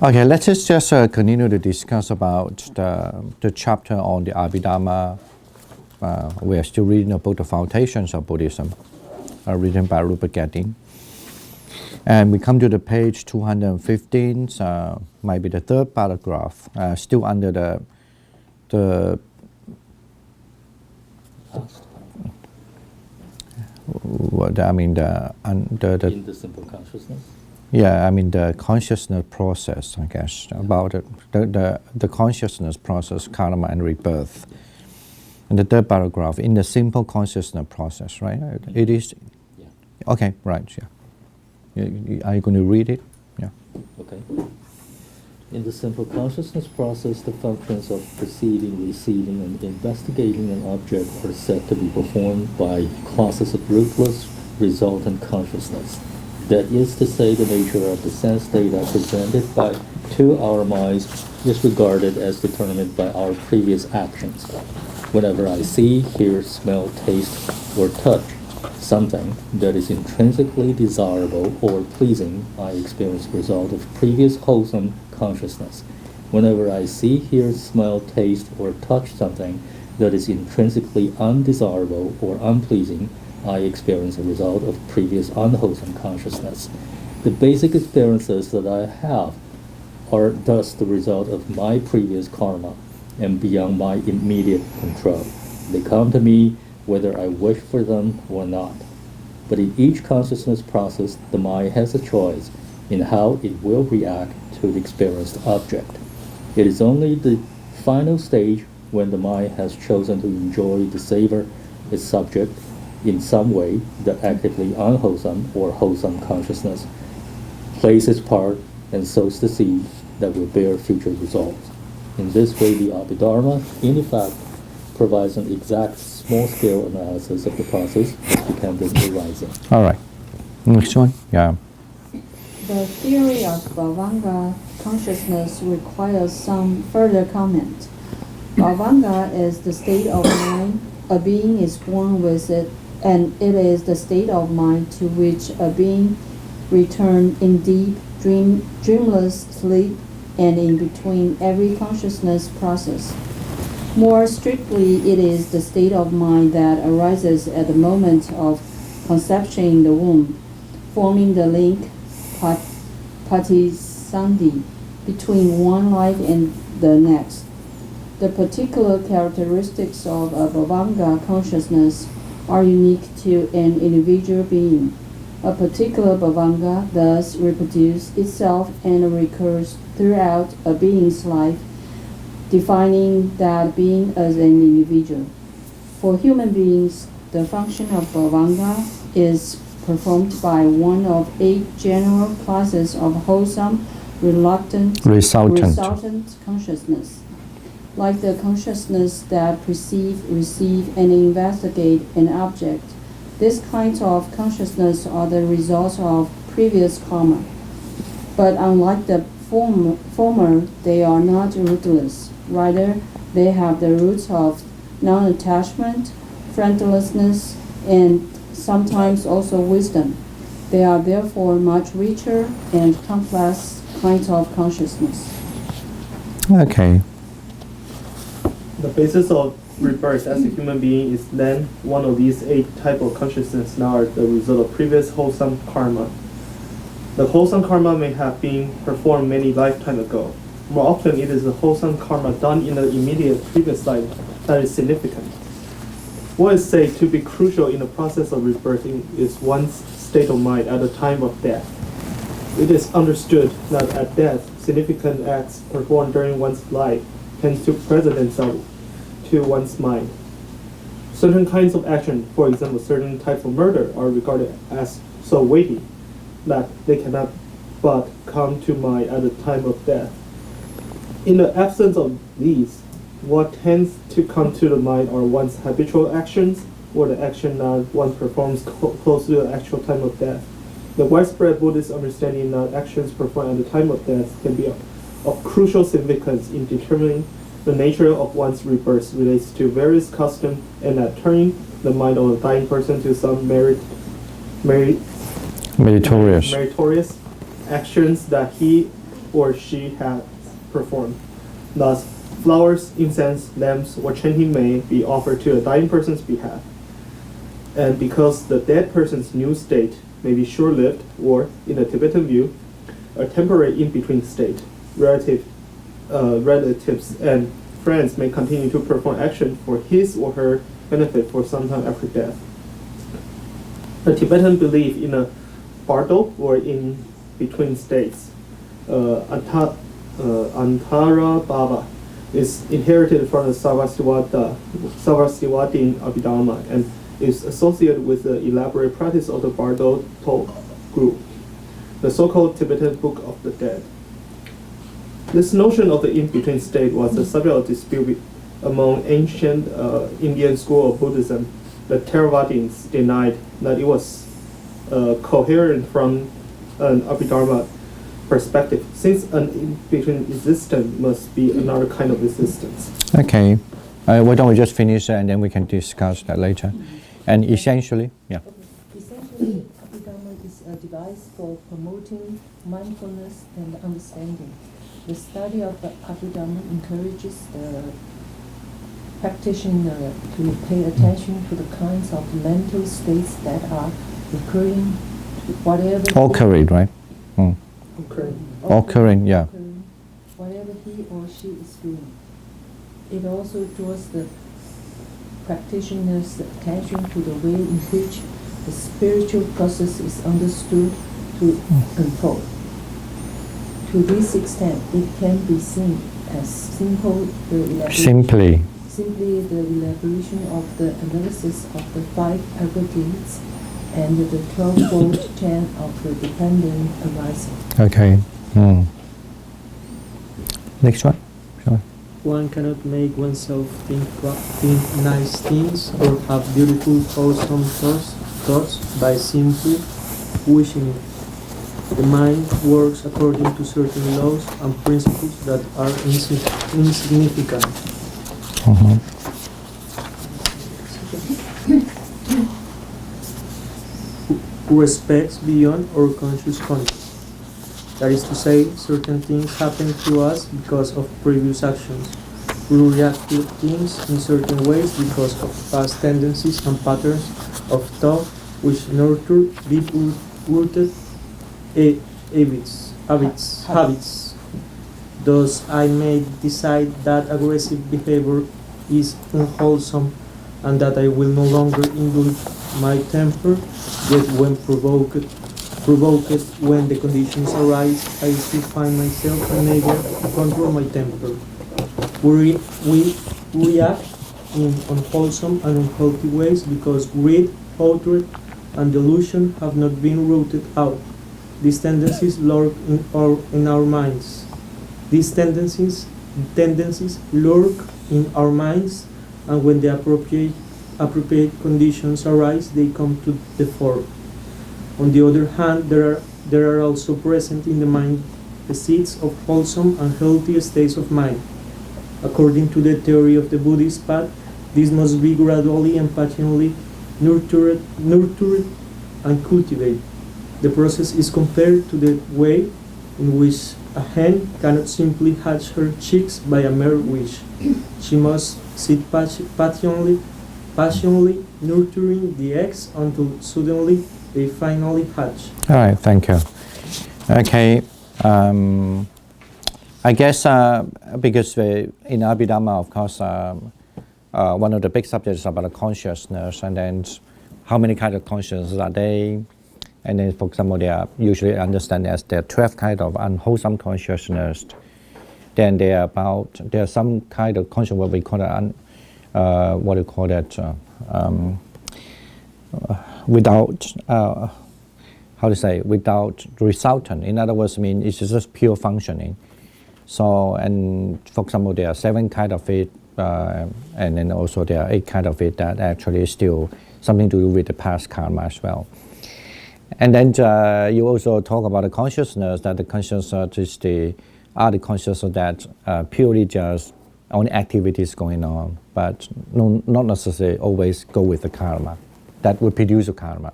Okay, let's just continue to discuss about the chapter on the Abhidharma. We are still reading the book, The Foundations of Buddhism, written by Rupert Gethin. And we come to the page 215, might be the third paragraph, still under the what I mean the in the simple consciousness. Yeah, I mean the consciousness process, I guess, about the consciousness process, karma and rebirth. And the third paragraph, in the simple consciousness process, right? It is. Yeah. Okay, right. Yeah. Are you going to read it? Yeah. Okay. In the simple consciousness process, the functions of perceiving, receiving, and investigating an object are said to be performed by classes of rootless resultant consciousness. That is to say, the nature of the sense data presented to our minds is regarded as determined by our previous actions. Whenever I see, hear, smell, taste, or touch something that is intrinsically desirable or pleasing, I experience the result of previous wholesome consciousness. Whenever I see, hear, smell, taste, or touch something that is intrinsically undesirable or unpleasing, I experience a result of previous unwholesome consciousness. The basic experiences that I have are thus the result of my previous karma and beyond my immediate control. They come to me whether I wish for them or not. But in each consciousness process, the mind has a choice in how it will react to the experienced object. It is only the final stage when the mind has chosen to enjoy the savor its subject in some way that actively unwholesome or wholesome consciousness plays its part and sows the seed that will bear future results. In this way, the Abhidharma, in effect, provides an exact small-scale analysis of the process of dependent arising. All right. Next one. Yeah. The theory of Bhavanga consciousness requires some further comment. Bhavanga is the state of mind a being is born with it, and it is the state of mind to which a being returns in deep, dreamless sleep and in between every consciousness process. More strictly, it is the state of mind that arises at the moment of conception in the womb, forming the link patisandhi between one life and the next. The particular characteristics of a Bhavanga consciousness are unique to an individual being. A particular Bhavanga thus reproduces itself and recurs throughout a being's life, defining that being as an individual. For human beings, the function of Bhavanga is performed by one of 8 general classes of wholesome, resultant consciousness. Like the consciousness that perceive, receive, and investigate an object, these kinds of consciousness are the results of previous karma. But unlike the former, they are not rootless. Rather, they have the roots of non-attachment, friendlessness, and sometimes also wisdom. They are therefore much richer and complex kinds of consciousness. Okay. The basis of rebirth as a human being is then one of these 8 types of consciousness now are the result of previous wholesome karma. The wholesome karma may have been performed many lifetimes ago. More often, it is the wholesome karma done in the immediate previous life that is significant. What is said to be crucial in the process of rebirth is one's state of mind at the time of death. It is understood that at death, significant acts performed during one's life tend to present themselves to one's mind. Certain kinds of action, for example, certain types of murder, are regarded as so weighty that they cannot but come to mind at the time of death. In the absence of these, what tends to come to the mind are one's habitual actions or the action that one performs close to the actual time of death. The widespread Buddhist understanding that actions performed at the time of death can be of crucial significance in determining the nature of one's rebirth relates to various customs and that turning the mind of a dying person to some meritorious actions that he or she has performed. Thus, flowers, incense, lamps, or chanting may be offered to a dying person's behalf. And because the dead person's new state may be short-lived or, in the Tibetan view, a temporary in-between state, relatives and friends may continue to perform action for his or her benefit for some time after death. The Tibetan belief in a bardo, or in-between states, Antara Baba, is inherited from the Sarvastivadin Abhidharma and is associated with the elaborate practice of the Bardo group, the so-called Tibetan Book of the Dead. This notion of the in-between state was the subject of dispute among ancient Indian school of Buddhism. The Theravadins denied that it was coherent from an Abhidharma perspective, since an in-between existence must be another kind of existence. Okay. Why don't we just finish and then we can discuss that later. And essentially, yeah. Essentially, Abhidharma is a device for promoting mindfulness and understanding. The study of the Abhidharma encourages the practitioner to pay attention to the kinds of mental states that are occurring, whatever. Occurring, right? Mm. Occurring, yeah. Occurring, whatever he or she is doing. It also draws the practitioner's attention to the way in which the spiritual process is understood to unfold. To this extent, it can be seen as simply the elaboration of the analysis of the 5 aggregates and the 12-fold chain of the dependent arising. Okay. Mm. Next one. Sure. One cannot make oneself think nice things or have beautiful, wholesome thoughts by simply wishing it. The mind works according to certain laws and principles that are insignificant. Mm-hmm. Respects beyond our conscious context. That is to say, certain things happen to us because of previous actions. We react to things in certain ways because of past tendencies and patterns of thought which nurture deep-rooted habits. Thus, I may decide that aggressive behavior is unwholesome and that I will no longer indulge my temper, yet when provoked when the conditions arise, I still find myself unable to control my temper. We react in unwholesome and unhealthy ways because greed, hatred, and delusion have not been rooted out. These tendencies lurk in our minds. These tendencies lurk in our minds, and when the appropriate conditions arise, they come to the fore. On the other hand, there are also present in the mind the seeds of wholesome and healthy states of mind. According to the theory of the Buddhist path, these must be gradually and patiently nurtured and cultivated. The process is compared to the way in which a hen cannot simply hatch her chicks by a mere wish. She must sit patiently nurturing the eggs until suddenly they finally hatch. All right, thank you. Okay, I guess because in Abhidharma, of course, one of the big subjects is about the consciousness, and then how many kinds of consciousness are they? And then, for example, they are usually understood as there are 12 kinds of unwholesome consciousness. Then there are some kind of consciousness what we call it, what do you call that? Without without resultant. In other words, it's just pure functioning. So, and for example, there are 7 kinds of it, and then also there are 8 kinds of it that actually is still something to do with the past karma as well. And then you also talk about the consciousness, that the consciousness is the consciousness that purely just only activities going on, but not necessarily always go with the karma. That would produce a karma.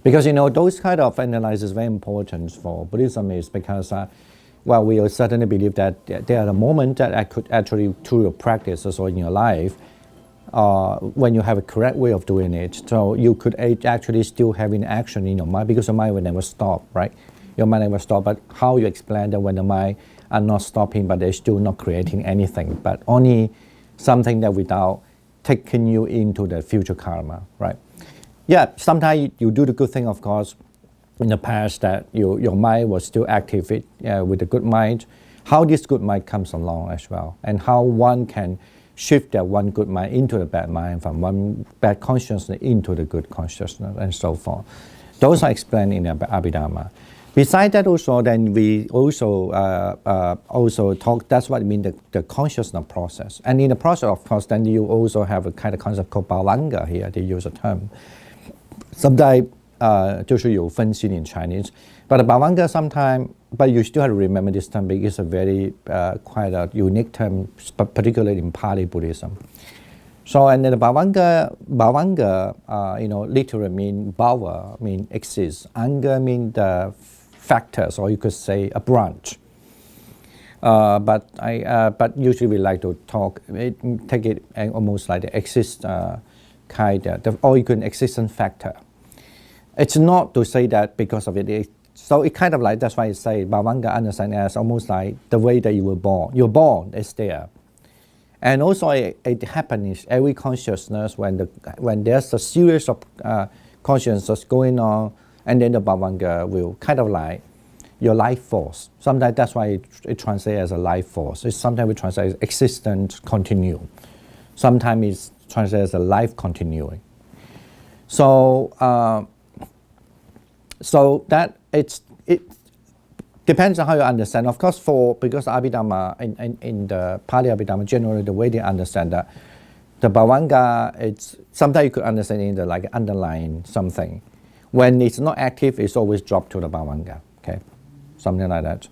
Because those kind of analysis is very important for Buddhism, is because well, we will certainly believe that there are moments that I could actually, through your practices or in your life, when you have a correct way of doing it, so you could actually still have an action in your mind, because your mind will never stop, right? Your mind never stop. But how you explain that when the mind are not stopping, but they're still not creating anything, but only something that without taking you into the future karma, right? Yeah, sometimes you do the good thing, of course, in the past that your mind was still active with a good mind. How this good mind comes along as well, and how one can shift that one good mind into the bad mind, from one bad consciousness into the good consciousness, and so forth. Those are explained in the Abhidhamma. Besides that, also then we also talk. That's what I mean, the consciousness process. And in the process, of course, then you also have a kind of concept called bhavanga here. They use a term. Sometimes 就是有分析 in Chinese, but the bhavanga sometimes, but you still have to remember this term because it's a very quite a unique term, particularly in Pali Buddhism. So, and then the bhavanga, literally mean bhava, mean exist. Anga mean the factors, or you could say a branch. But usually we like to take it almost like the exist or you can existence factor. It's not to say that because of it. So it kind of like, that's why I say bhavanga understand as almost like the way that you were born. You're born, it's there. And also it happens every consciousness when there's a series of consciousness going on, and then the bhavanga will kind of like your life force. Sometimes that's why it translates as a life force. Sometimes we translate as existence continuum. Sometimes it's translated as a life continuing. So that it depends on how you understand. Of course, because Abhidhamma in the Pali Abhidhamma, generally the way they understand that the bhavanga, it's sometimes you could understand in the like underlying something. When it's not active, it's always dropped to the bhavanga. Okay, something like that.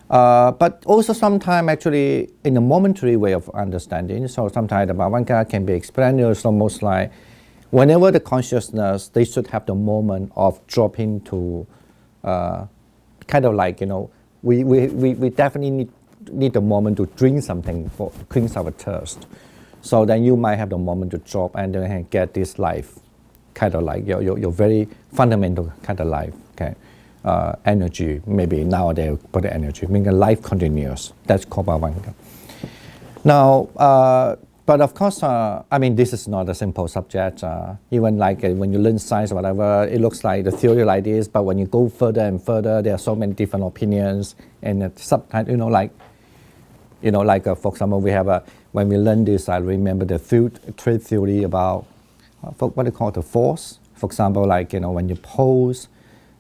But also sometimes actually in a momentary way of understanding. So sometimes the bhavanga can be explained as almost like whenever the consciousness, they should have the moment of dropping to kind of like, we definitely need the moment to drink something for quench our thirst. So then you might have the moment to drop and then get this life, kind of like your very fundamental kind of life, okay? Energy, maybe nowadays put the energy, meaning life continues. That's called bhavanga. Now, but of course, this is not a simple subject. Even like when you learn science or whatever, it looks like the theory like this, but when you go further and further, there are so many different opinions. And sometimes, for example, we have when we learn this, I remember the trade theory about what they call the force. For example, like, when you pose,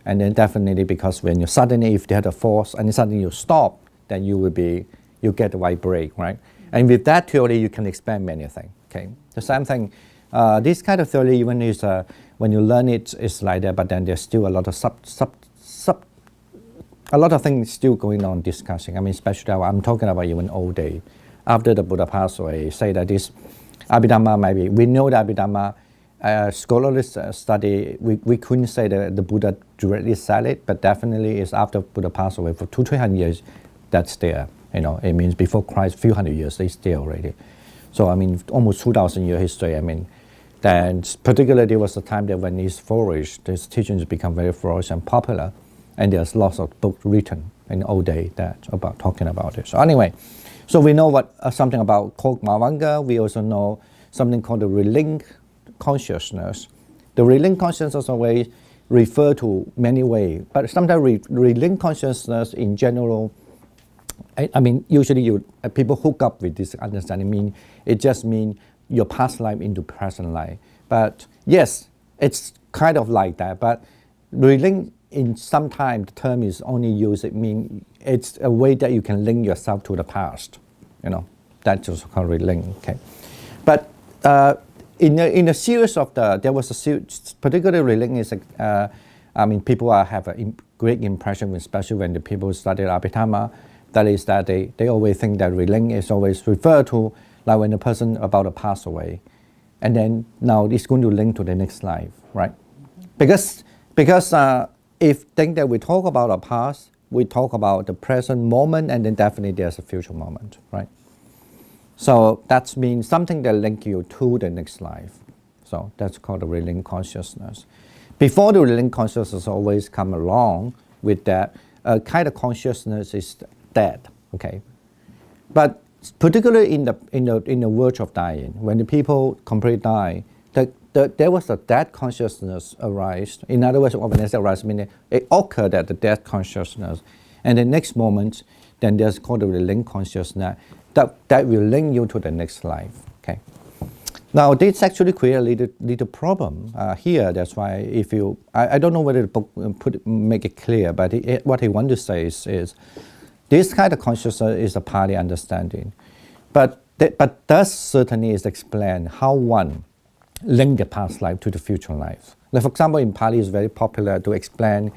and then definitely because when you suddenly, if there's a force, and suddenly you stop, then you get the right break, right? And with that theory, you can expand many things. Okay, the same thing. This kind of theory, even is when you learn it, it's like that. But then there's still a lot of a lot of things still going on discussing. Especially I'm talking about even old day, after the Buddha passed away. Say that this Abhidhamma maybe we know that Abhidhamma. Scholarly study, we couldn't say that the Buddha directly said it, but definitely it's after Buddha passed away for 200-300 years. That's there. It means before Christ, few hundred years, it's there already. So almost 2,000 year history. Then particularly there was a time that when it's flourished, these teachings become very flourished and popular, and there's lots of books written in old day that about talking about it. So anyway, so we know something about called bhavanga. We also know something called the relink consciousness. The relink consciousness always refer to many ways, but sometimes relink consciousness in general. Usually people hook up with this understanding. It just means your past life into present life. But yes, it's kind of like that. But relink in sometimes the term is only used. It means it's a way that you can link yourself to the past. That's also called relink. Okay, but in a series of there was a series, particularly relink is people have a great impression, especially when the people study Abhidhamma. That is that they always think that relink is always referred to like when the person about to pass away, and then now it's going to link to the next life, right? Because if think that we talk about our past, we talk about the present moment, and then definitely there's a future moment, right? So that means something that links you to the next life. So that's called the relinquished consciousness. Before the relinquished consciousness always come along with that kind of consciousness is dead, okay? But particularly in the verge of dying, when the people completely die, there was a dead consciousness arise. In other words, when I say arise, meaning it occurred at the dead consciousness, and the next moment, then there's called the relinquished consciousness that will link you to the next life. Okay. Now this actually creates a little problem here. That's why if you, I don't know whether the book make it clear, but what he wants to say is this kind of consciousness is a Pali understanding, but thus certainly is explain how one link the past life to the future life. Like for example, in Pali it's very popular to explain,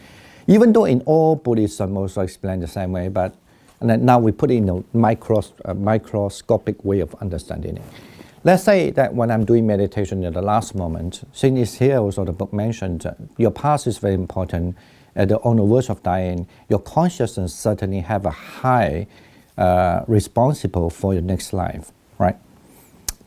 even though in all Buddhism also explain the same way, but and then now we put it in a microscopic way of understanding it. Let's say that when I'm doing meditation at the last moment, since it's here also the book mentioned, your past is very important. On the verge of dying, your consciousness certainly have a high responsible for your next life, right?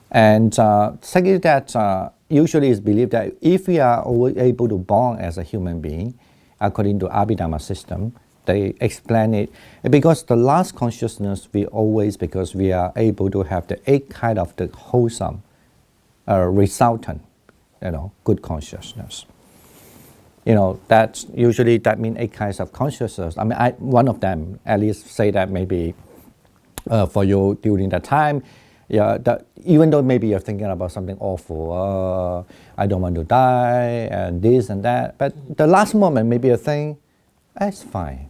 And secondly, that usually is believed that if we are able to born as a human being, according to Abhidhamma system, they explain it because the last consciousness we always, because we are able to have the 8 kind of the wholesome, resultant, good consciousness. That's usually that means 8 kinds of consciousness. I mean, one of them at least say that maybe for you during that time, even though maybe you're thinking about something awful, I don't want to die, and this and that, but the last moment maybe you think, it's fine.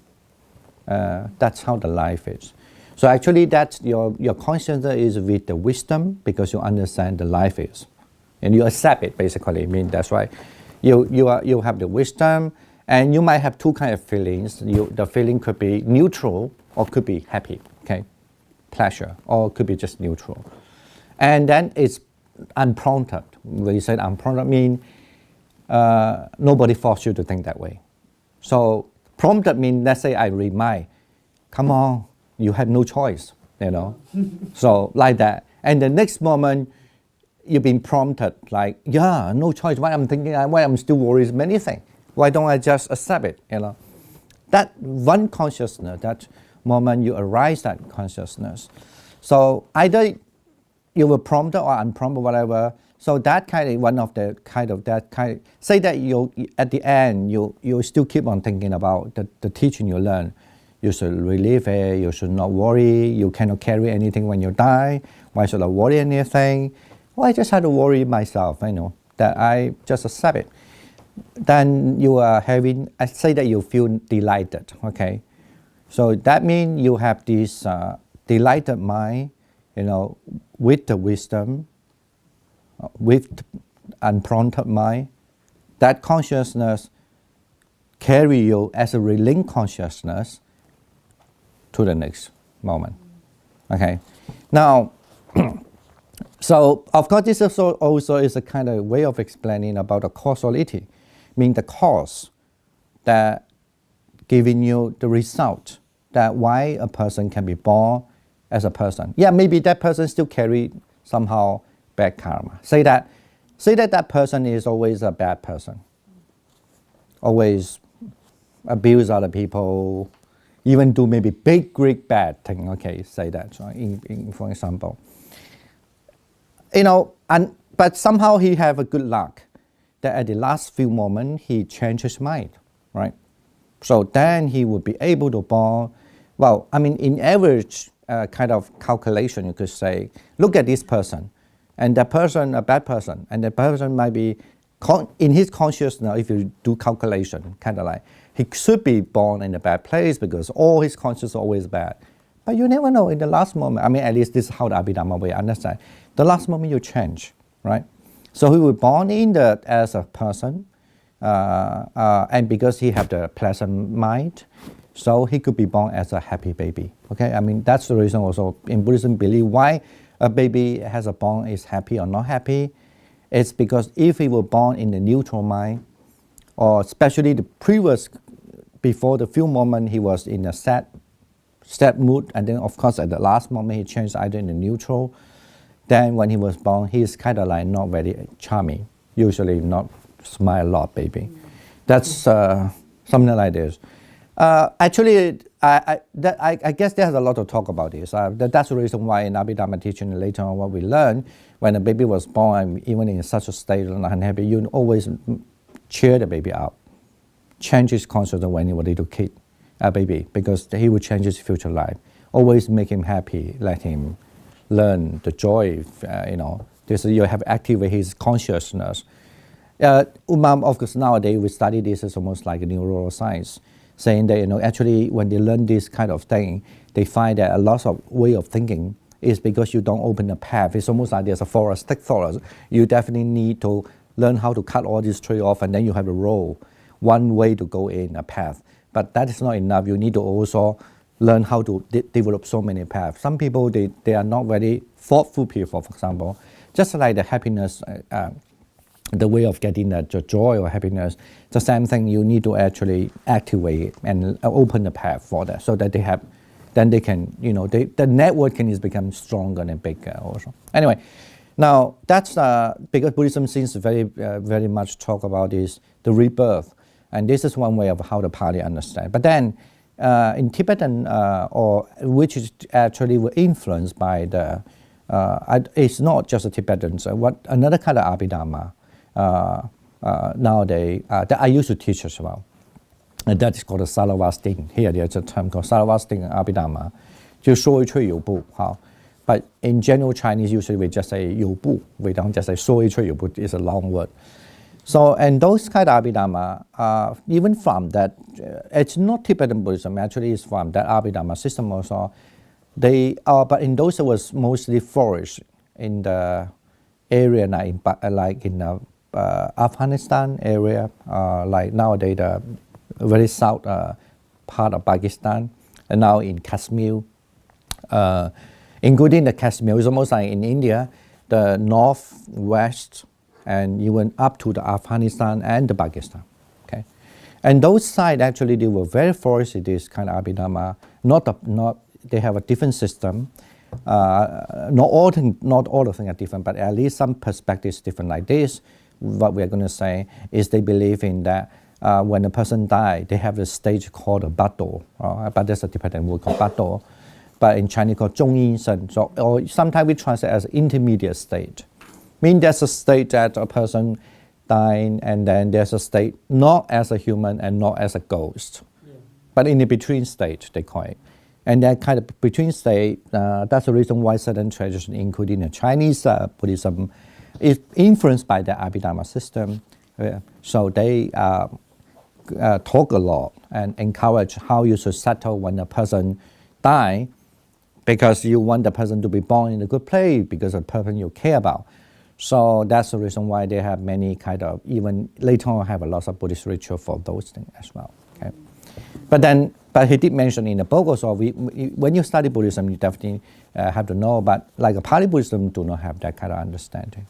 That's how the life is. So actually that's your consciousness is with the wisdom because you understand the life is. And you accept it basically. I mean, that's why you have the wisdom, and you might have 2 kinds of feelings. The feeling could be neutral or could be happy, okay? Pleasure, or could be just neutral. And then it's unprompted. When you say unprompted, mean nobody forced you to think that way. So prompted means, let's say I remind, come on, you have no choice, So like that. And the next moment, you've been prompted, like, yeah, no choice. Why I'm thinking, why I'm still worried many things. Why don't I just accept it, That one consciousness, that moment you arise that consciousness. So either you were prompted or unprompted, whatever. So that kind of one of the kind of that kind. Say that you at the end you still keep on thinking about the teaching you learn. You should relieve it. You should not worry. You cannot carry anything when you die. Why should I worry anything? Well, I just had to worry myself. That I just accept it. Then you are having. I say that you feel delighted. Okay, so that means you have this delighted mind. With the wisdom. With unprompted mind, that consciousness carry you as a relinquished consciousness to the next moment. Okay, now, so of course this also is a kind of way of explaining about the causality, meaning the cause that giving you the result that why a person can be born as a person. Yeah, maybe that person still carry somehow bad karma. Say that that person is always a bad person. Always abuse other people, even do maybe big, great bad thing. Okay, say that, so for example. But somehow he have a good luck that at the last few moments he changed his mind, right? So then he would be able to born. Well, I mean, in average kind of calculation, you could say, look at this person. And that person, a bad person, and that person might be, in his consciousness, if you do calculation, kind of like, he should be born in a bad place because all his consciousness is always bad. But you never know in the last moment. I mean, at least this is how the Abhidhamma way understand. The last moment you change, right? So he was born as a person, and because he have the pleasant mind, so he could be born as a happy baby. Okay, I mean, that's the reason also in Buddhism believe why a baby has a born is happy or not happy. It's because if he were born in the neutral mind, or especially the previous before the few moment he was in a sad mood, and then of course at the last moment he changed either into neutral. Then when he was born, he is kind of like not very charming, usually not smile a lot, baby. That's something like this. Actually, I guess there's a lot to talk about this. That's the reason why in Abhidharma teaching later on what we learn, when a baby was born, even in such a state of unhappy, you always cheer the baby up, change his consciousness when he was a little kid, a baby, because he will change his future life. Always make him happy, let him learn the joy, This you have activate his consciousness. Of course, nowadays we study this as almost like a neuroscience, saying that actually when they learn this kind of thing, they find that a lot of way of thinking is because you don't open the path. It's almost like there's a forest, thick forest. You definitely need to learn how to cut all these trees off, and then you have a road, one way to go in a path. But that is not enough. You need to also learn how to develop so many paths. Some people, they are not very thoughtful people, for example. Just like the happiness, the way of getting the joy or happiness, the same thing, you need to actually activate and open the path for that, so that then they can, the networking is become stronger and bigger also. Anyway, now that's because Buddhism seems very much talk about is the rebirth, and this is one way of how the Pali understand. But then in Tibetan, or which is actually were influenced by the, it's not just the Tibetans. What another kind of Abhidharma nowadays that I used to teach as well. And that is called the Salavasting. Here there's a term called Salavasting Abhidharma. 就说一吹有部, But in general Chinese, usually we just say 有部. We don't just say 说一吹有部. It's a long word. So, and those kind of Abhidharma, even from that, it's not Tibetan Buddhism, actually it's from that Abhidharma system also. But in those it was mostly flourished in the area like in Afghanistan area, like nowadays the very south part of Pakistan, and now in Kashmir, including the Kashmir, it's almost like in India, the northwest, and even up to the Afghanistan and the Pakistan, okay? And those sides actually they were very flourished, this kind of Abhidharma. They have a different system. Not all the things are different, but at least some perspectives different. Like this, what we are going to say is they believe in that when a person dies, they have a stage called a battle. But there's a Tibetan word called battle, but in Chinese called 中阴身. So, or sometimes we translate as intermediate state. Mean there's a state that a person dying, and then there's a state not as a human and not as a ghost, but in the between state they call it. And that kind of between state, that's the reason why certain traditions, including the Chinese Buddhism, is influenced by the Abhidharma system. So they talk a lot and encourage how you should settle when a person dies, because you want the person to be born in a good place, because of the person you care about. So that's the reason why they have many kind of, even later on have a lot of Buddhist ritual for those things as well. Okay, but he did mention in the book also, when you study Buddhism, you definitely have to know, but like a Pali Buddhism do not have that kind of understanding.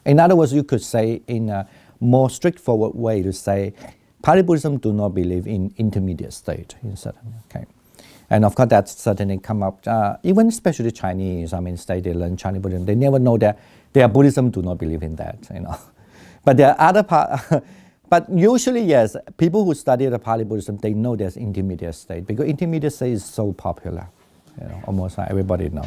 In other words, you could say in a more straightforward way to say, Pali Buddhism do not believe in intermediate state, okay. And of course, that certainly come up, even especially Chinese, say they learn Chinese Buddhism, they never know that their Buddhism do not believe in that, But there are other but usually, yes, people who study the Pali Buddhism, they know there's intermediate state, because intermediate state is so popular, almost like everybody know.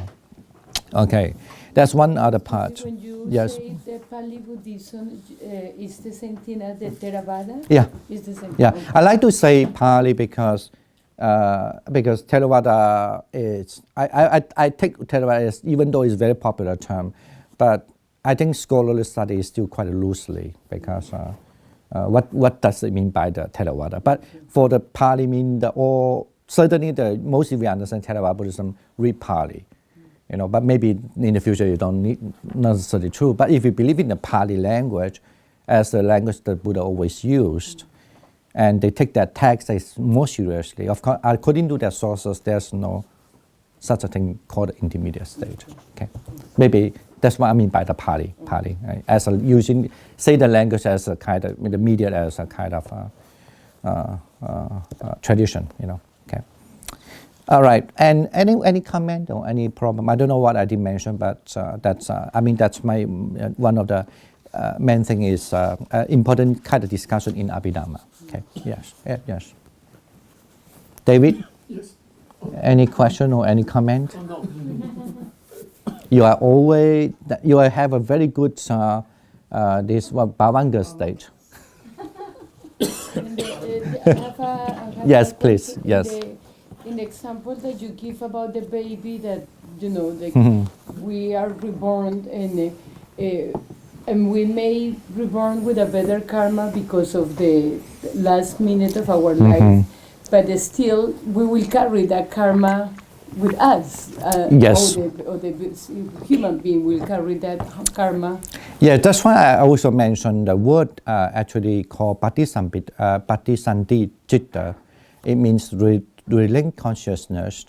Okay, that's one other part. When you Yes. say the Pali Buddhism is the same thing as the Theravada? Yeah. It's the same Yeah, thing. I like to say Pali because Theravada is, I take Theravada as, even though it's a very popular term, but I think scholarly study is still quite loosely, because what does it mean by the Theravada? But for the Pali mean certainly most of you understand Theravada Buddhism, read Pali. But maybe in the future you don't need necessarily true. But if you believe in the Pali language as the language that Buddha always used, and they take that text as more seriously, of course, according to their sources, there's no such a thing called intermediate state. Okay, maybe that's what I mean by the Pali, as using say the language as a kind of the media as a kind of tradition, Okay. All right. And any comment or any problem? I don't know what I did mention, but that's my one of the main thing is important kind of discussion in Abhidhamma. Okay. Yes. Yes. David. Yes. Any question or any comment? No. You have a very good Bhavanga state. Yes, please. Yes. In the example that you give about the baby that Mm-hmm. we are reborn and we may reborn with a better karma because of the last minute of our life, but still we will carry that karma with us. Yes. Or the human being will carry that karma. Yeah, that's why I also mentioned the word actually called Patisandhi Citta. It means relinked consciousness.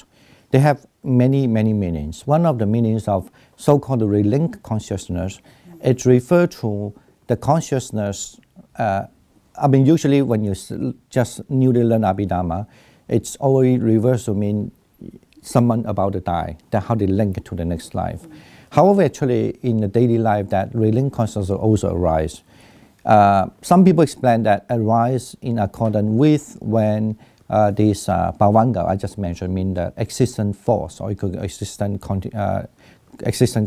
They have many meanings. One of the meanings of so-called relinked consciousness, it refers to the consciousness. Usually when you just newly learn Abhidhamma, it's always reversed to mean someone about to die, that how they link to the next life. However, actually in the daily life, that relinked consciousness also arise. Some people explain that arise in accordance with when this bhavanga I just mentioned mean the existent force, or you could existent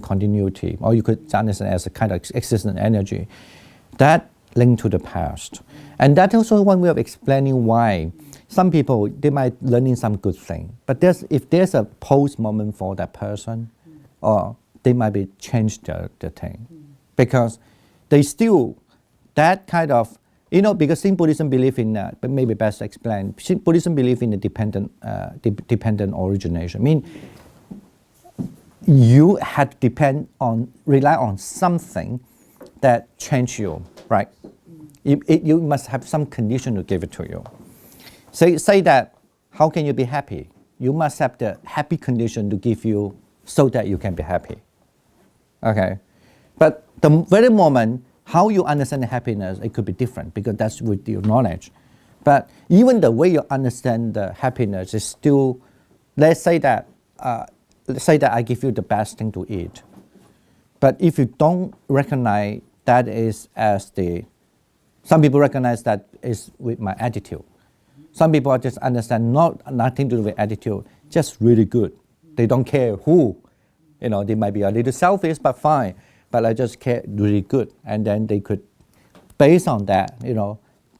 continuity, or you could understand as a kind of existent energy that linked to the past. And that also one way of explaining why some people, they might learning some good thing, but if there's a post moment for that person, or they might be change the thing, because they still that kind of because in Buddhism believe in but maybe best explained. Buddhism believe in the dependent origination. I mean, you had to rely on something that change you, right? You must have some condition to give it to you. Say that, how can you be happy? You must have the happy condition to give you so that you can be happy. Okay, but the very moment how you understand the happiness, it could be different because that's with your knowledge. But even the way you understand the happiness is still, let's say that I give you the best thing to eat. But if you don't recognize that is some people recognize that is with my attitude. Some people just understand nothing to do with attitude, just really good. They don't care who. They might be a little selfish, but fine. But I just care really good. And then they could, based on that,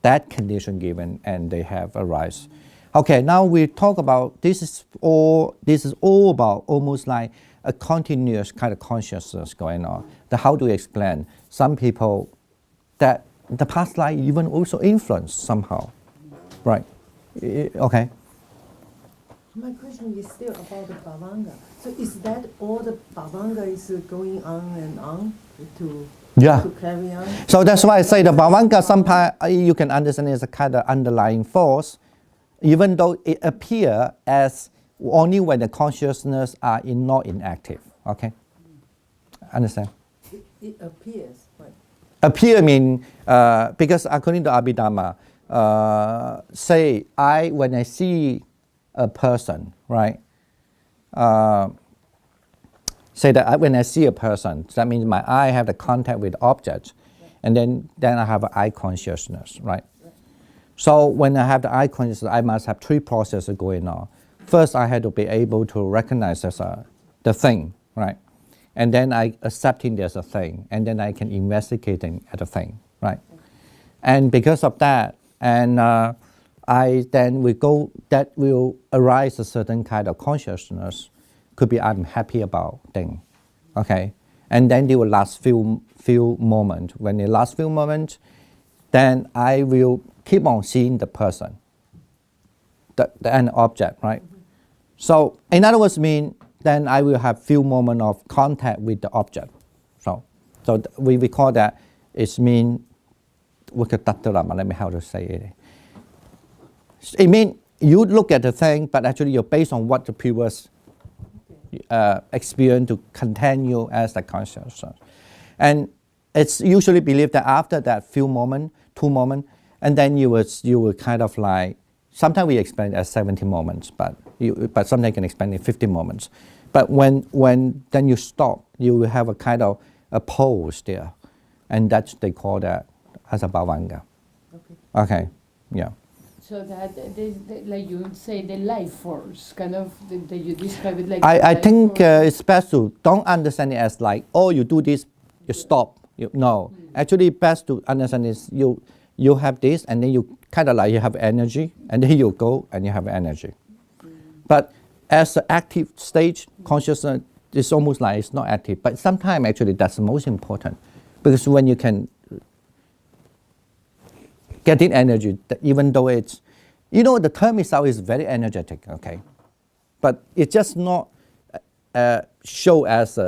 that condition given, and they have arise. Okay, now we talk about, this is all about almost like a continuous kind of consciousness going on. How do we explain? Some people that the past life even also influence somehow, right? Okay. My question is still about the bhavanga. So is that all the bhavanga is going on and on to carry on? So that's why I say the bhavanga sometimes you can understand is a kind of underlying force, even though it appears as only when the consciousness are not inactive. Okay? Understand? It appears. Right? Appear mean because according to Abhidhamma, say when I see a person, right? Say that when I see a person, that means my eye have the contact with object, and then I have an eye consciousness, right? So when I have the eye consciousness, I must have three processes going on. First, I had to be able to recognize as the thing, right? And then I accepting there's a thing, and then I can investigating at the thing, right? And because of that, and that will arise a certain kind of consciousness. Could be I'm happy about thing, okay? And then they will last few moments. When they last few moments, then I will keep on seeing the person, the end object, right? So in other words, then I will have few moments of contact with the object. So we call that it's mean. Let me how to say it. It means you look at the thing, but actually you're based on what the previous experience to contain you as the consciousness. And it's usually believed that after that few moments, 2 moments, and then you would kind of like, sometimes we explain it as 70 moments, but sometimes you can explain it 50 moments. But when then you stop, you will have a kind of a pause there, and that's they call that as a bhavanga. Okay, yeah. So that, like you say, the life force, kind of, that you describe it like. I think it's best to don't understand it as like, oh, you do this, you stop. No, actually, best to understand is you have this, and then you kind of like you have energy, and then you go and you have energy. But as an active stage, consciousness is almost like it's not active. But sometimes actually that's the most important, because when you can get in energy, even though it's, the term itself is very energetic, okay? But it's just not show as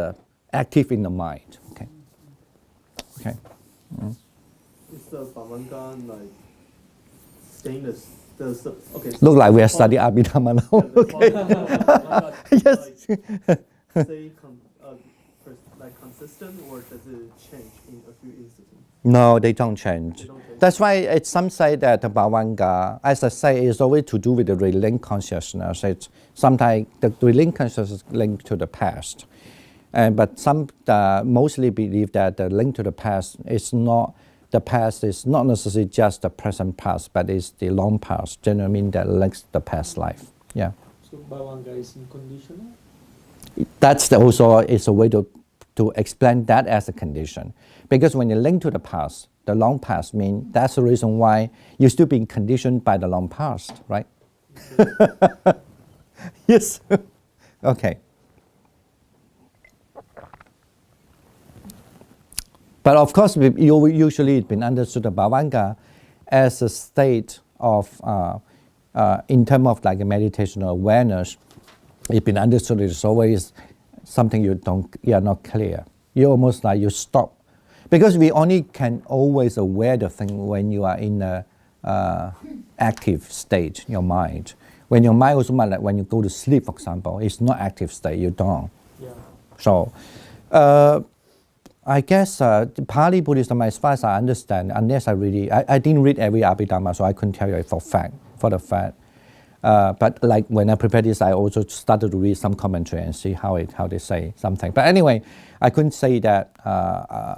active in the mind, okay? Okay. Is the bhavanga like stainless? Okay. Look like we are studying Abhidhamma now. Okay. Yes. Say like consistent, or does it change in a few instances? No, they don't change. That's why some say that the bhavanga, as I say, is always to do with the relinked consciousness. It's sometimes the relinked consciousness is linked to the past. But some mostly believe that the link to the past is not, the past is not necessarily just the present past, but it's the long past, generally mean that links the past life. Yeah. So bhavanga is unconditional? That's also is a way to explain that as a condition. Because when you link to the past, the long past means that's the reason why you're still being conditioned by the long past, right? Yes. Okay. But of course, usually it's been understood the bhavanga as a state of, in terms of like a meditational awareness, it's been understood it's always something you are not clear. You almost like you stop. Because we only can always aware the thing when you are in a active state, your mind. When your mind also might, like when you go to sleep, for example, it's not active state, you don't. Yeah. So, I guess Pali Buddhism, as far as I understand, unless I didn't read every Abhidhamma, so I couldn't tell you for the fact. But like when I prepared this, I also started to read some commentary and see how they say something. But anyway, I couldn't say that.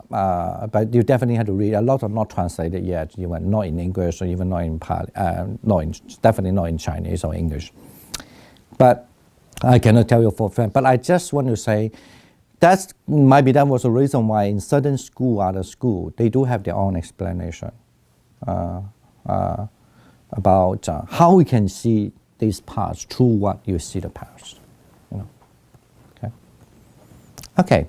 But you definitely have to read. A lot are not translated yet, even not in English or even not in Pali, definitely not in Chinese or English. But I cannot tell you for a fact. But I just want to say that was the reason why in certain other school, they do have their own explanation about how we can see these parts through what you see the past. Okay. Okay.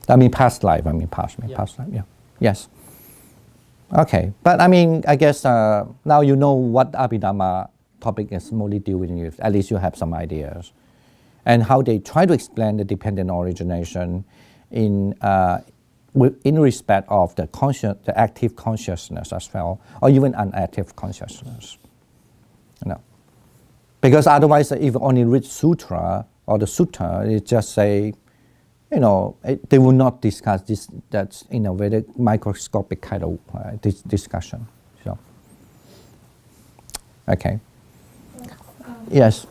I mean past life. Past life. Yeah. Yes. Okay. But I guess now you know what Abhidhamma topic is mostly dealing with. At least you have some ideas, and how they try to explain the dependent origination in respect of the active consciousness as well, or even unactive consciousness. Because otherwise, if you only read sutra or the sutta, it just say, they will not discuss this. That's in a very microscopic kind of discussion. So, okay. Yes.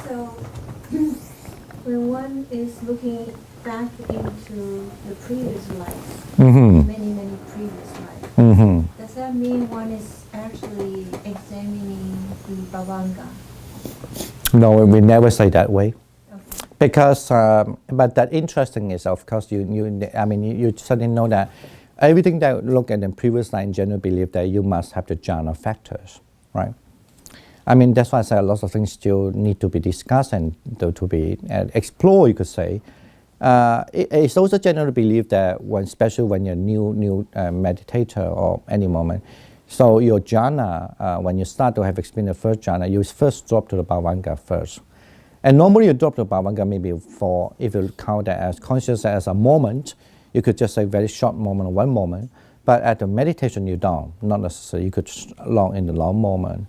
So, when one is looking back into the previous life, many previous lives, does that mean one is actually examining the bhavanga? No, we never say that way. Okay. Because, but that interesting is, of course, you certainly know that everything that you look at in previous life in general believe that you must have the jhana factors, right? That's why I say a lot of things still need to be discussed and to be explored, you could say. It's also generally believed that especially when you're a new meditator or any moment, so your jhana, when you start to have experienced the first jhana, you first drop to the bhavanga first. And normally you drop to the bhavanga maybe if you count that as conscious as a moment, you could just say very short moment or one moment. But at the meditation you don't, not necessarily. You could in the long moment.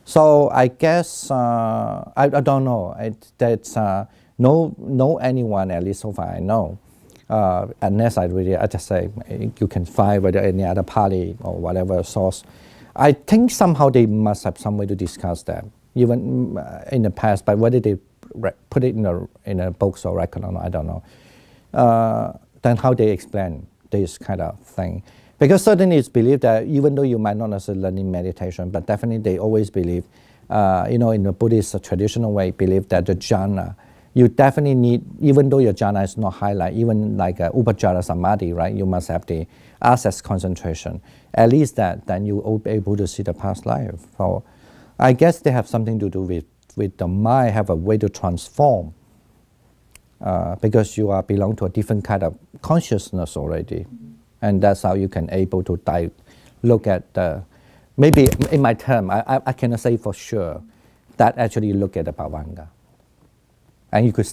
So I guess, I don't know, that's no anyone, at least so far I know, Unless I just say you can find whether any other party or whatever source. I think somehow they must have some way to discuss that, even in the past. But whether they put it in a books or record or not, I don't know. Then how they explain this kind of thing. Because certainly it's believed that even though you might not necessarily learn in meditation, but definitely they always believe, in the Buddhist traditional way, believe that the jhana, you definitely need, even though your jhana is not highlight, even like upajjhara samadhi, right? You must have the access concentration. At least that, then you will be able to see the past life. So I guess they have something to do with the mind, have a way to transform. Because you are belong to a different kind of consciousness already. And that's how you can able to look at the, maybe in my term, I cannot say for sure, that actually you look at the bhavanga. And you could,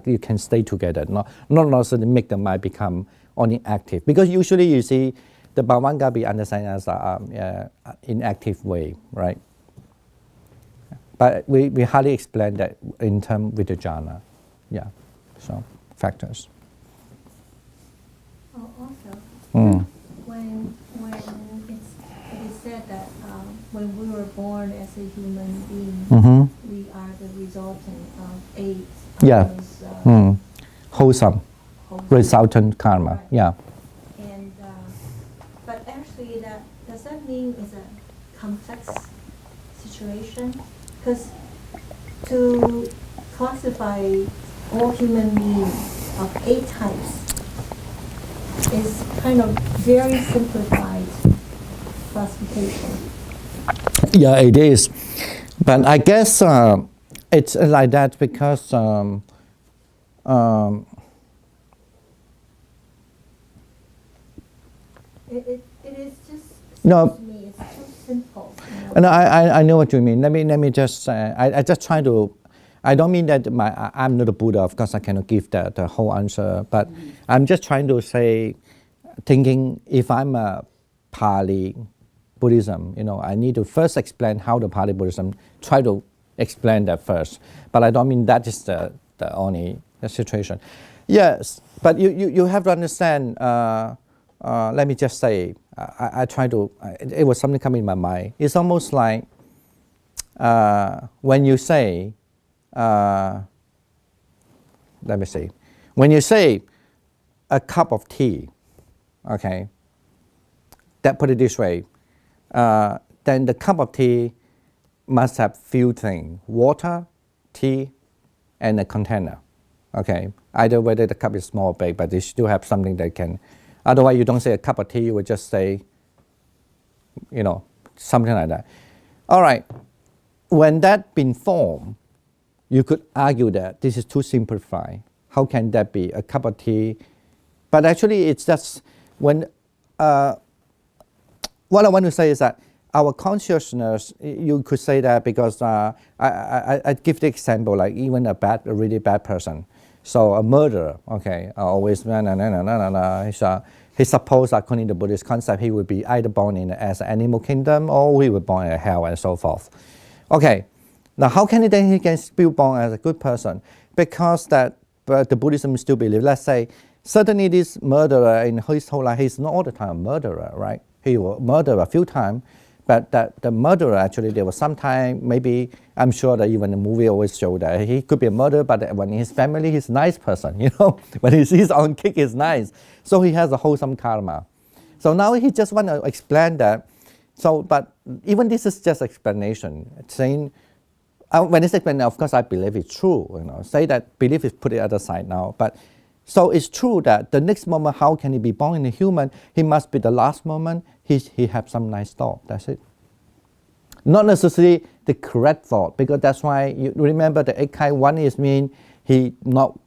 you can stay together, not necessarily make the mind become only active. Because usually you see the bhavanga be understood as an inactive way, right? But we hardly explain that in terms with the jhana. Yeah, so factors. Oh, also, Mm. when it is said that when we were born as a human being, Mm-hmm. we are the resultant of 8 Yeah. those, Wholesome, resultant karma. Right. Yeah. And but actually, does that mean it's a complex situation? Because to classify all human beings of 8 types is kind of very simplified classification. Yeah, it is. But I guess it's like that because It is just, No. seems to me, it's too simple. no, I know what you mean. Let me just say, I just try to, I don't mean that I'm not a Buddha, of course I cannot give the whole answer, but I'm just trying to say, thinking if I'm a Pali Buddhism, I need to first explain how the Pali Buddhism, try to explain that first. But I don't mean that is the only situation. Yes, but you have to understand, let me just say, I try to, it was something coming in my mind. It's almost like when you say, let me see, when you say a cup of tea, okay, that put it this way, then the cup of tea must have few things: water, tea, and a container. Okay, either whether the cup is small or big, but they still have something that can. Otherwise, you don't say a cup of tea; you would just say, something like that. All right, when that been formed, you could argue that this is too simplified. How can that be a cup of tea? But actually, it's just when. What I want to say is that our consciousness, you could say that because I give the example, like even a really bad person. So a murderer, okay, always he's supposed, according to Buddhist concept, he would be either born in as an animal kingdom or he would born in hell and so forth. Okay, now how can he can still born as a good person? Because that the Buddhism still believe, let's say, certainly this murderer in his whole life, he's not all the time a murderer, right? He will murder a few times, but that the murderer actually, there was some time, maybe, I'm sure that even the movie always show that he could be a murderer, but when in his family, he's a nice person, When he sees his own kid, he's nice. So he has a wholesome karma. So now he just want to explain that. So, but even this is just explanation, saying, when it's explained, of course I believe it's true, say that belief is put the other side now, but so it's true that the next moment, how can he be born in a human? He must be the last moment, he have some nice thought, that's it. Not necessarily the correct thought, because that's why you remember the 8 kind. One is mean he not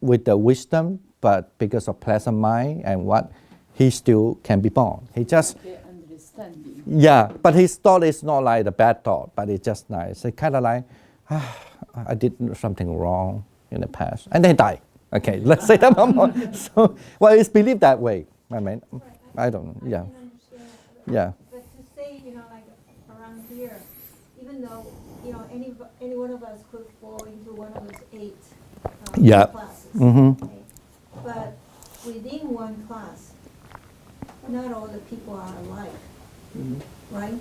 with the wisdom, but because of pleasant mind and what, he still can be born. He just, The understanding. yeah, but his thought is not like the bad thought, but it's just nice. It's kind of like, I did something wrong in the past, and then die. Okay, let's say that one more. So, well, it's believed that way. I mean, I don't, yeah. I can understand. Yeah. But to say, like around here, even though, any one of us could fall into one of those 8 Yeah. classes. Mhm. Okay? But within one class, not all the people are alike, right?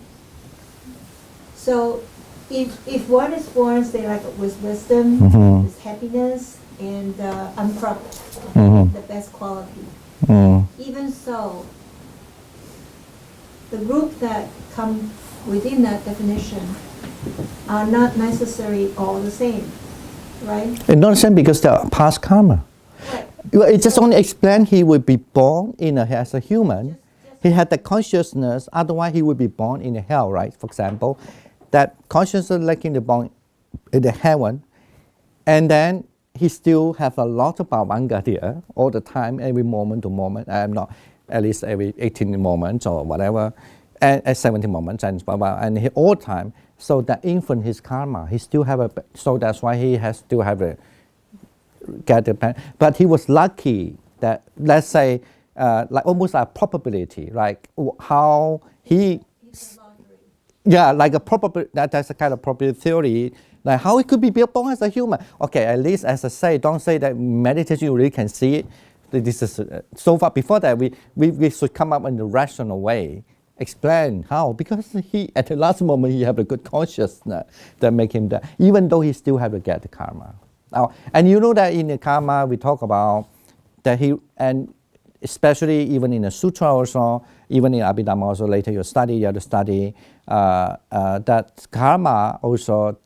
So if one is born, say like with wisdom, with happiness, and uncorrupt, the best quality, even so, the group that come within that definition are not necessarily all the same, right? It's not the same because they're past karma. Right. It just only explains he would be born as a human. He had the consciousness, otherwise he would be born in a hell, right? For example, that consciousness lacking the born in the heaven, and then he still have a lot of bhavanga there all the time, every moment to moment. I'm not at least every 18 moments or whatever, and at 70 moments and blah, blah, and he, all time. So that influence his karma. He still have a, so that's why he has still have a get the pen. But he was lucky that, let's say, like almost a probability, like how he, yeah, like a probability, that's a kind of probability theory, like how it could be born as a human. Okay, at least as I say, don't say that meditation you really can see it. This is so far before that we should come up in a rational way, explain how, because he at the last moment he have a good consciousness that make him that, even though he still have to get the karma. Now, and you know that in the karma we talk about that he, and especially even in the sutra also, even in Abhidhamma also later you have to study that karma also,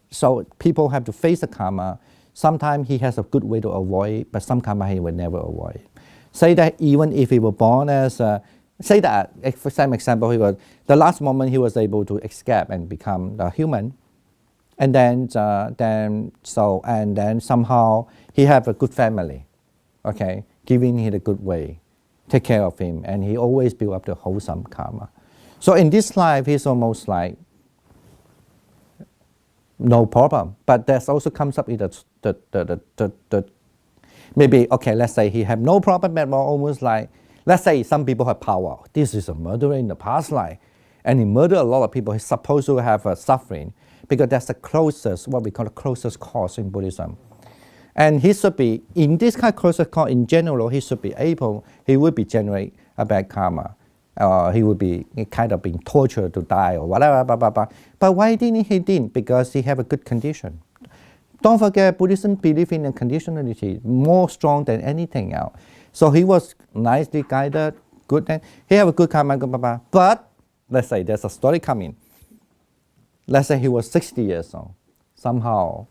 so people have to face the karma. Sometimes he has a good way to avoid, but some karma he will never avoid. Say that even if he were born as, say that, for some example, the last moment he was able to escape and become a human, and then somehow he have a good family, okay, giving him a good way, take care of him, and he always build up the wholesome karma. So in this life, he's almost like no problem. But there's also comes up in the maybe, okay, let's say he have no problem at all, almost like, let's say some people have power. This is a murderer in the past life, and he murdered a lot of people. He's supposed to have suffering, because that's the closest, what we call the closest cause in Buddhism. And he should be, in this kind of closest cause in general, he should be able, he would be generate a bad karma. He would be kind of being tortured to die or whatever, blah, blah, blah. But why didn't he? Because he have a good condition. Don't forget, Buddhism believe in a conditionality more strong than anything else. So he was nicely guided, good, and he have a good karma, blah, blah, blah. But let's say there's a story coming. Let's say he was 60 years old. Somehow,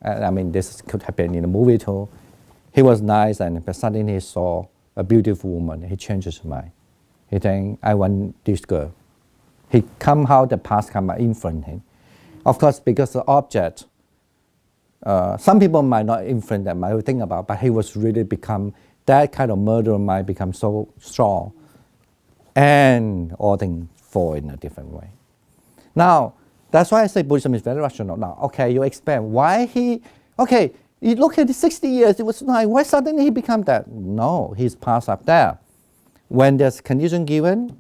I mean, this could happen in a movie too. He was nice, and suddenly he saw a beautiful woman. He changed his mind. He think, I want this girl. He somehow the past karma influence him. Of course, because the object, some people might not influence that, might think about, but he was really become, that kind of murder might become so strong, and all things fall in a different way. Now, that's why I say Buddhism is very rational. Now, okay, you explain why he, okay, you look at the 60 years, it was like, why suddenly he become that? No, he's passed up there. When there's condition given,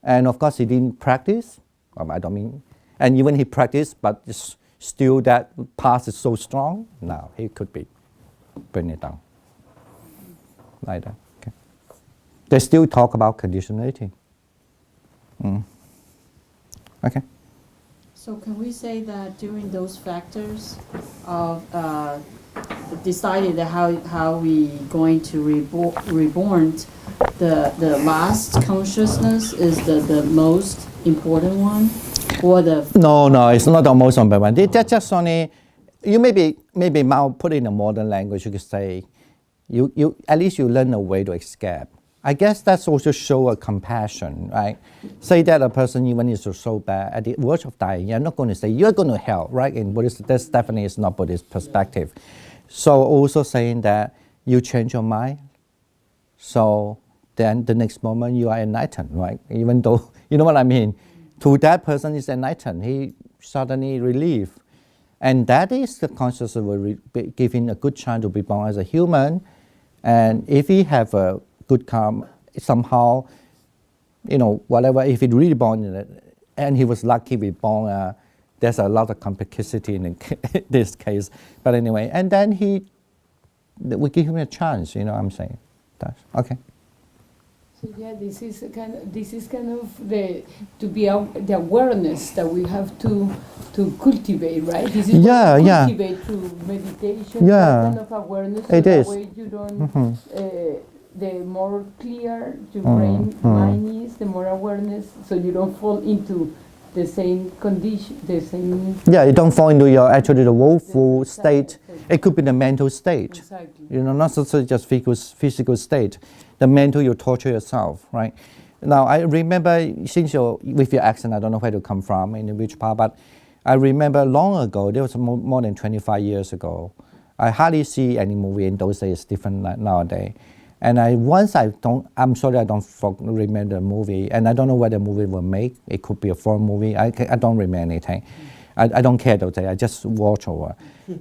and of course he didn't practice, I don't mean, and even he practiced, but still that past is so strong, now he could be bring it down. Like that, okay. They still talk about conditionality. Okay. So can we say that during those factors of decided how we going to reborn, the last consciousness is the most important one, or the No, it's not the most important one. That's just only, you maybe now put it in a modern language. You could say, you at least you learn a way to escape. I guess that's also show a compassion, right? Say that a person even is so bad at the verge of dying, you're not going to say you're going to hell, right? In Buddhist, that's definitely is not Buddhist perspective. So also saying that you change your mind, so then the next moment you are enlightened, right? Even though, you know what I mean? To that person is enlightened, he suddenly relieved. And that is the consciousness will give him a good chance to be born as a human. And if he have a good karma, somehow, you know, whatever, if he really born in it, and he was lucky to be born, there's a lot of complexity in this case. But anyway, and then he we give him a chance. You know what I'm saying? That's okay. So yeah, this is kind of the the awareness that we have to cultivate, right? This is Yeah, what we yeah. cultivate through meditation. Yeah. That kind of awareness. So It that is. way you don't. The more clear your mind is, the more awareness, so you don't fall into the same condition, the same. Yeah, you don't fall into your actually the woeful state. It could be the mental state. Exactly. You know, not necessarily just physical state. The mental, you torture yourself, right? Now, I remember, since you're with your accent, I don't know where to come from, in which part, but I remember long ago, there was more than 25 years ago, I hardly see any movie in those days different like nowadays. And I'm sorry I don't remember the movie, and I don't know what the movie will make. It could be a foreign movie. I don't remember anything. I don't care those days. I just watch over.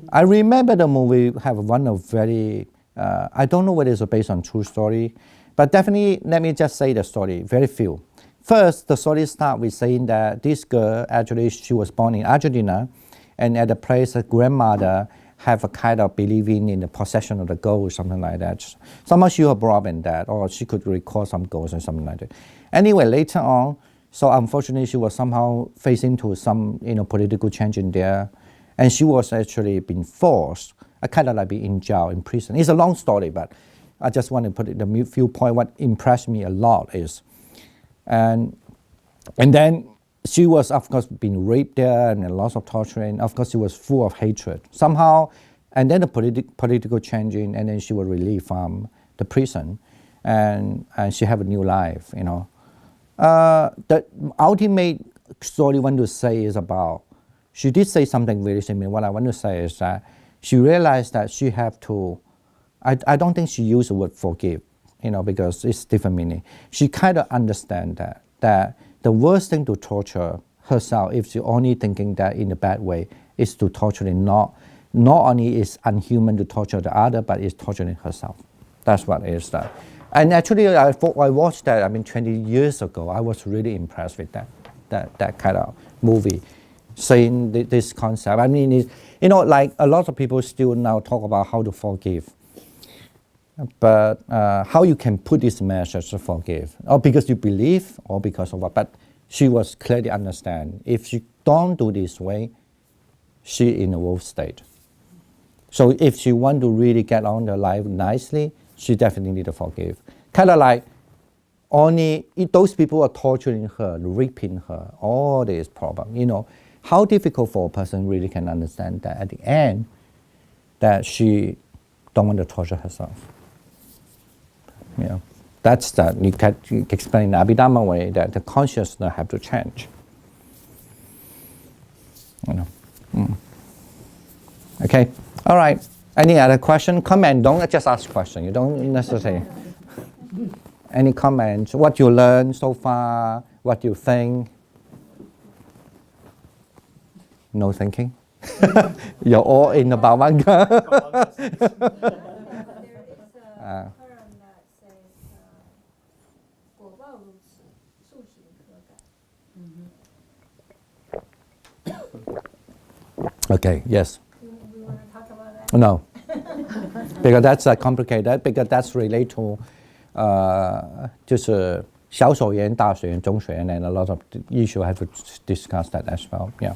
I remember the movie have one of very, I don't know whether it's based on true story, but definitely let me just say the story, very few. First, the story starts with saying that this girl, actually she was born in Argentina, and at the place her grandmother have a kind of believing in the possession of the ghost, something like that. Somehow she was brought up in that, or she could recall some ghosts or something like that. Anyway, later on, so unfortunately she was somehow facing to some political change in there, and she was actually being forced, kind of like be in jail, in prison. It's a long story, but I just want to put it in a few points. What impressed me a lot is, and then she was, of course, being raped there and lots of torturing. Of course, she was full of hatred. Somehow, and then the political changing, and then she was released from the prison, and she have a new life, you know. The ultimate story I want to say is about, she did say something very similar. What I want to say is that she realized that she have to, I don't think she used the word forgive, because it's different meaning. She kind of understand that the worst thing to torture herself, if she only thinking that in a bad way, is to torture not only is unhuman to torture the other, but is torturing herself. That's what it is that. And actually, I watched that, 20 years ago. I was really impressed with that kind of movie, saying this concept. Like a lot of people still now talk about how to forgive. But how you can put this message to forgive, or because you believe, or because of what? But she was clearly understand. If she don't do this way, she in a wolf state. So if she want to really get on the life nicely, she definitely need to forgive. Kind of like only those people are torturing her, raping her, all this problem. How difficult for a person really can understand that at the end that she don't want to torture herself. That's that you can explain the Abhidhamma way that the consciousness have to change. Okay, all right. Any other question, comment? Don't just ask question. You don't necessarily. Any comments? What you learned so far? What you think? No thinking. You're all in the Bhavanga. Okay, yes. We want to talk about that? No. Because that's complicated, because that's related to 就是小手缘、大手缘、中手缘, and a lot of issue have to discuss that as well. Yeah.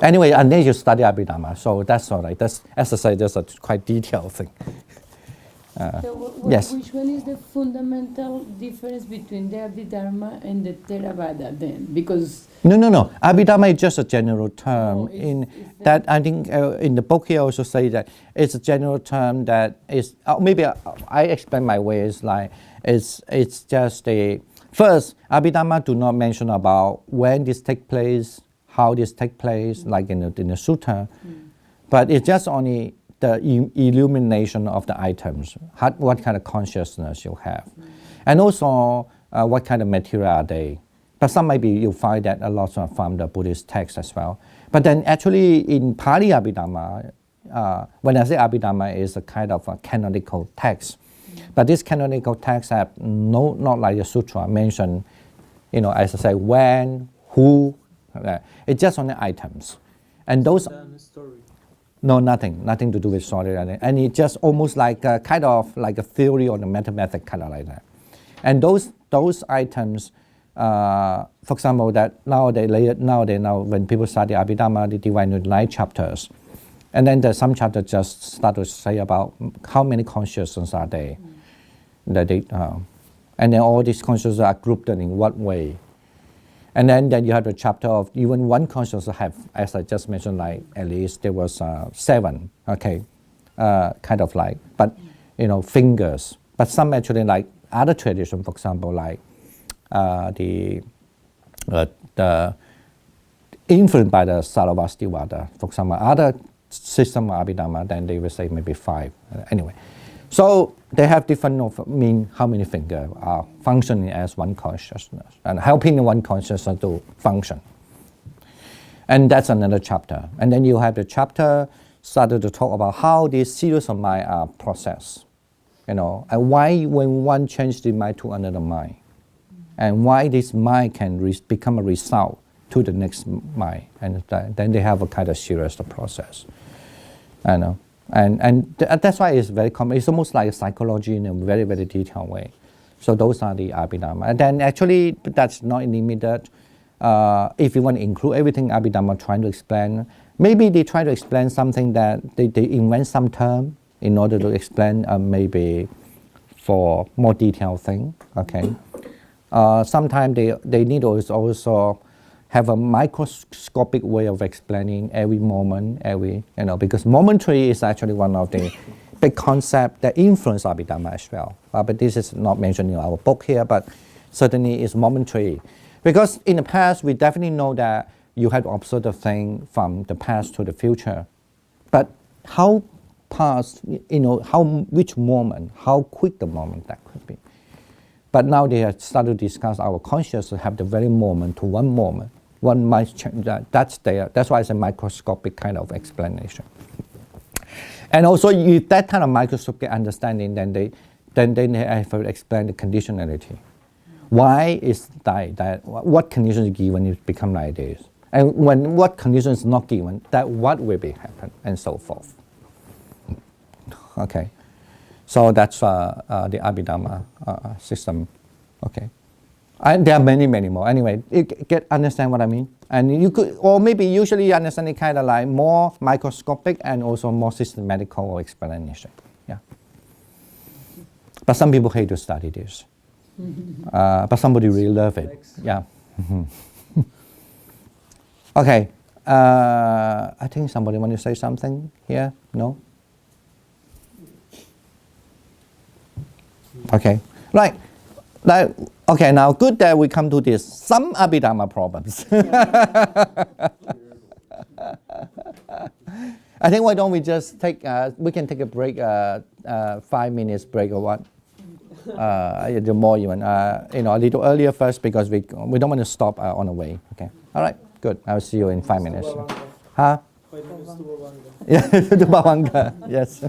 Anyway, unless you study Abhidhamma, so that's all right. That's, as I say, that's a quite detailed thing. Yes. Which one is the fundamental difference between the Abhidharma and the Theravada then? Because No. Abhidhamma is just a general term. it's That I think in the book here also say that it's a general term that is maybe I explain my way is like it's just a first Abhidhamma do not mention about when this take place, how this take place, like in the sutta, but it's just only the illumination of the items, what kind of consciousness you have, and also what kind of material are they. But some maybe you'll find that a lot from the Buddhist text as well. But then actually in Pali Abhidhamma, when I say Abhidhamma is a kind of a canonical text, but this canonical text have not like the sutra mentioned, as I say, when, who, it's just only items. And those Story. No, nothing to do with solid. And it's just almost like a, kind of like a theory or the mathematics kind of like that. And those items, for example, that nowadays when people study Abhidhamma, the Divine Light chapters, and then there's some chapters just start to say about how many consciousness are there, that they, and then all these consciousness are grouped in what way. And then you have the chapter of even one consciousness have, as I just mentioned, like at least there was 7, okay, kind of like, but fingers. But some actually like other tradition, for example, like the influenced by the Sarvastivada, for example, other system of Abhidhamma, then they will say maybe 5. Anyway, so they have different mean how many fingers are functioning as one consciousness and helping one consciousness to function. And that's another chapter. And then you have the chapter started to talk about how these series of mind are processed, and why when one changes the mind to another mind, and why this mind can become a result to the next mind, and then they have a kind of serious process. And that's why it's very common. It's almost like psychology in a very, very detailed way. So those are the Abhidhamma. And then actually that's not limited. If you want to include everything Abhidhamma trying to explain, maybe they try to explain something that they invent some term in order to explain maybe for more detailed thing. Okay. Sometimes they need to also have a microscopic way of explaining every moment, because momentary is actually one of the big concepts that influence Abhidhamma as well. But this is not mentioned in our book here, but certainly it's momentary. Because in the past, we definitely know that you have to observe the thing from the past to the future. But how past, which moment, how quick the moment that could be. But now they have started to discuss our consciousness have the very moment to one moment. One might change that. That's there. That's why it's a microscopic kind of explanation. And also, with that kind of microscopic understanding, then they have to explain the conditionality. Why is that? What condition is given it become like this? And when what condition is not given, that what will be happen, and so forth. Okay. So that's the Abhidhamma system. Okay. And there are many more. Anyway, you understand what I mean? And you could, or maybe usually you understand it kind of like more microscopic and also more systematical explanation. Yeah. But some people hate to study this. But somebody really love it. Yeah. Okay. I think somebody want to say something here? No? Okay. Right. Okay, now good that we come to this. Some Abhidhamma problems. I think why don't we just take, we can take a break, 5 minutes break or what? The more even, a little earlier first because we don't want to stop on the way. Okay. All right, good. I'll see you in 5 minutes. Huh? 5 minutes to Bhavanga. Yeah, to Bhavanga, yes.